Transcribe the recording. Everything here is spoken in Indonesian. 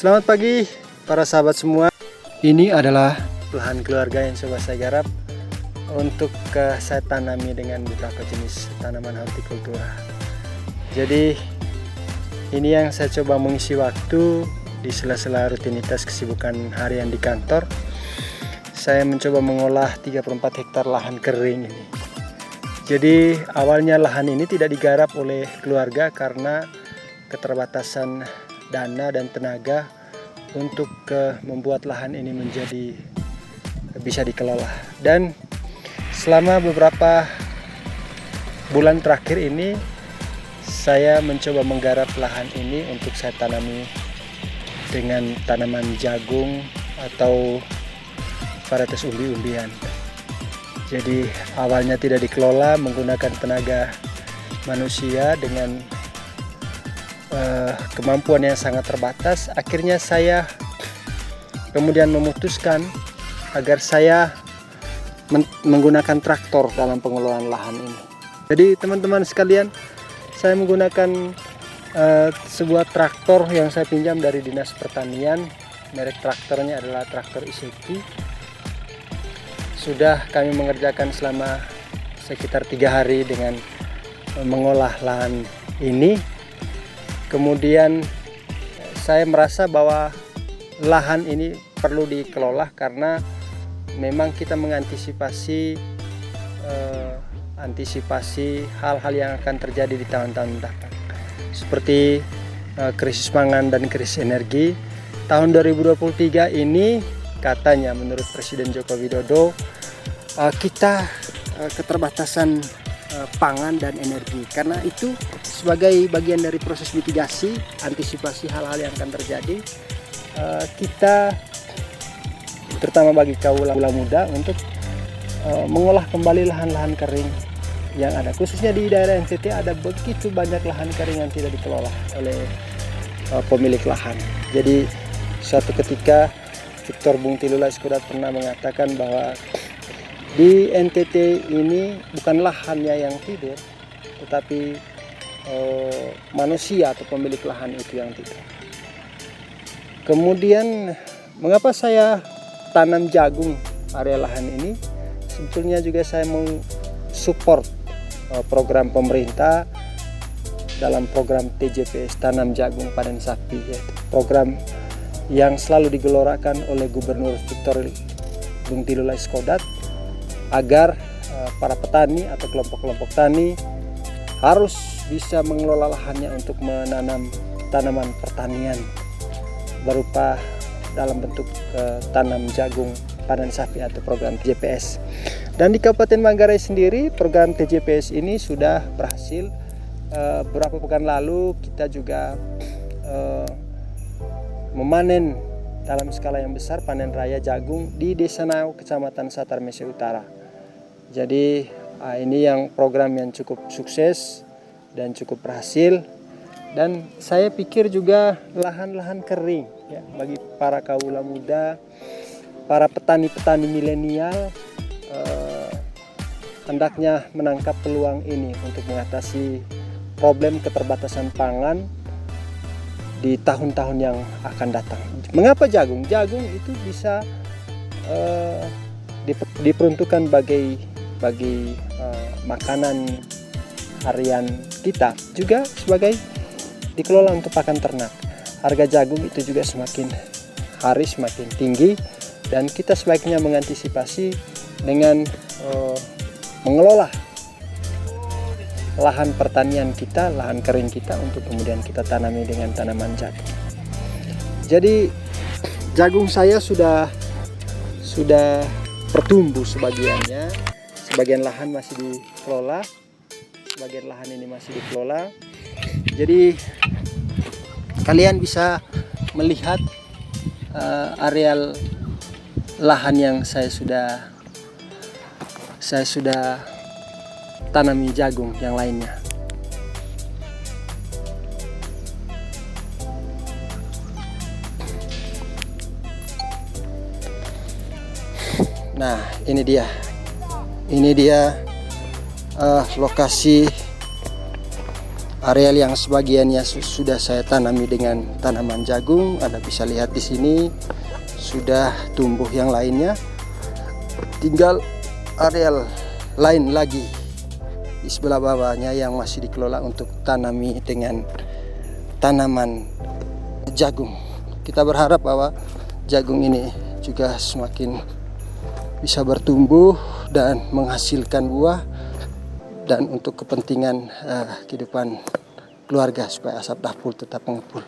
Selamat pagi para sahabat semua. Ini adalah lahan keluarga yang coba saya garap untuk saya tanami dengan beberapa jenis tanaman hortikultura. Jadi ini yang saya coba mengisi waktu di sela-sela rutinitas kesibukan harian di kantor. Saya mencoba mengolah 34 hektar lahan kering ini. Jadi awalnya lahan ini tidak digarap oleh keluarga karena keterbatasan dana dan tenaga untuk membuat lahan ini menjadi bisa dikelola. Dan selama beberapa bulan terakhir ini saya mencoba menggarap lahan ini untuk saya tanami dengan tanaman jagung atau varietas umbi-umbian. Jadi awalnya tidak dikelola menggunakan tenaga manusia dengan kemampuan yang sangat terbatas. Akhirnya saya kemudian memutuskan agar saya menggunakan traktor dalam pengelolaan lahan ini. Jadi teman-teman sekalian, saya menggunakan sebuah traktor yang saya pinjam dari Dinas Pertanian. Merek traktornya adalah traktor Iseki. Sudah kami mengerjakan selama sekitar 3 hari dengan mengolah lahan ini. Kemudian saya merasa bahwa lahan ini perlu dikelola karena memang kita mengantisipasi hal-hal yang akan terjadi di tahun-tahun mendatang, seperti krisis pangan dan krisis energi. Tahun 2023 ini katanya menurut Presiden Joko Widodo kita keterbatasan pangan dan energi. Karena itu sebagai bagian dari proses mitigasi, antisipasi hal-hal yang akan terjadi, kita terutama bagi kaula muda untuk mengolah kembali lahan-lahan kering yang ada. Khususnya di daerah NTT ada begitu banyak lahan kering yang tidak dikelola oleh pemilik lahan. Jadi suatu ketika Victor Bung Tilulai Skodat pernah mengatakan bahwa di NTT ini bukan lahannya yang tidur, tetapi manusia atau pemilik lahan itu yang tidur. Kemudian mengapa saya tanam jagung area lahan ini? Sebetulnya juga saya mensupport program pemerintah dalam program TJPS, tanam jagung panen sapi, yaitu program yang selalu digelorakan oleh Gubernur Victor Bung Tilulai Skodat agar para petani atau kelompok-kelompok tani harus bisa mengelola lahannya untuk menanam tanaman pertanian berupa dalam bentuk tanam jagung panen sapi atau program TJPS. Dan di Kabupaten Manggarai sendiri program TJPS ini sudah berhasil. Beberapa pekan lalu kita juga memanen dalam skala yang besar panen raya jagung di Desa Nau, Kecamatan Satar Mese Utara. Jadi ini yang program yang cukup sukses dan cukup berhasil. Dan saya pikir juga lahan-lahan kering ya, bagi para kaula muda, para petani-petani milenial hendaknya menangkap peluang ini untuk mengatasi problem keterbatasan pangan di tahun-tahun yang akan datang. Mengapa jagung? Jagung itu bisa diperuntukkan bagi makanan harian kita, juga sebagai dikelola untuk pakan ternak. Harga jagung itu juga semakin hari semakin tinggi, dan kita sebaiknya mengantisipasi dengan mengelola lahan pertanian kita, lahan kering kita, untuk kemudian kita tanami dengan tanaman jagung. Jadi jagung saya sudah bertumbuh sebagiannya, sebagian lahan masih dikelola, sebagian lahan ini masih dikelola. Jadi kalian bisa melihat areal lahan yang saya sudah tanami jagung yang lainnya. Nah, ini dia lokasi Areal yang sebagiannya sudah saya tanami dengan tanaman jagung. Anda bisa lihat di sini sudah tumbuh yang lainnya. Tinggal areal lain lagi di sebelah bawahnya yang masih dikelola untuk tanami dengan tanaman jagung. Kita berharap bahwa jagung ini juga semakin bisa bertumbuh dan menghasilkan buah, dan untuk kepentingan kehidupan keluarga supaya asap dapur tetap mengepul.